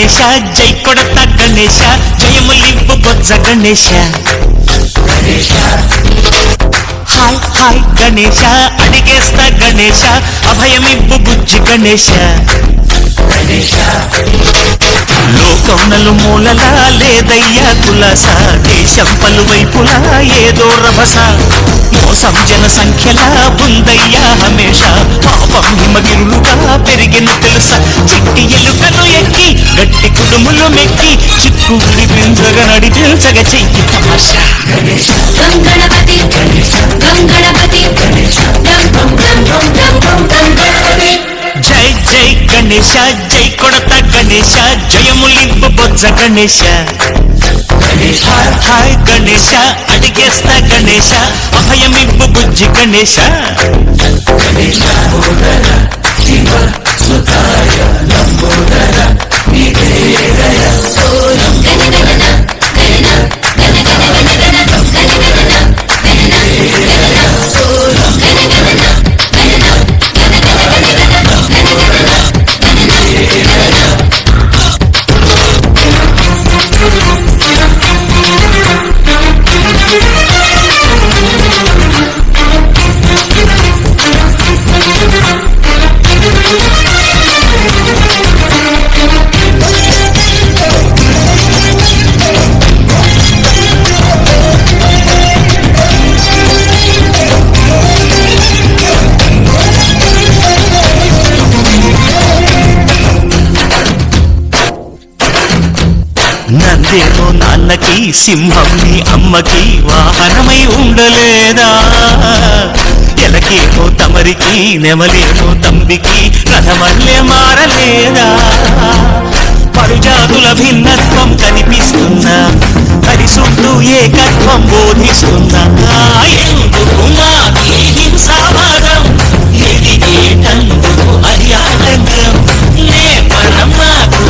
గణేశ జై కొడత గణేశ జయములివ్వు బొజ్జ Ganesha hi hi Ganesha అడిగేస్తా Ganesha అభయమివ్వు బుజ్జి గణేశ లోకం నలుమూలలా లేదయ్యా కులాస దేశం పలువైపులా ఏదో రభస మోసం జన సంఖ్యలా ఉందయ్యా హమేష పాపం హిమగిరులుగా పెరిగిన తెలుసా చిట్టి ఎలుకలు ఎక్కి గట్టి కుడుములు మెక్కి చిక్కు విడిపించగా నడిపించగా చెయ్యి తమాషా గణపతి జై జై గణేశ జై కొడత గణేశ జయములివ్వు బొజ్జ గణేశ హాయ్ గణేశ అడిగేస్తా గణేశ అభయమివ్వు బుజ్జి గణేశ నందేమో నాన్నకి సింహం నీ అమ్మకి వాహనమై ఉండలేదా ఎలకేమో తమరికి నెమలేమో తంబికి రథమల్లే మారలేదా పరుజాతుల భిన్నత్వం కనిపిస్తుందా పరిశుద్ధు ఏకత్వం బోధిస్తుందా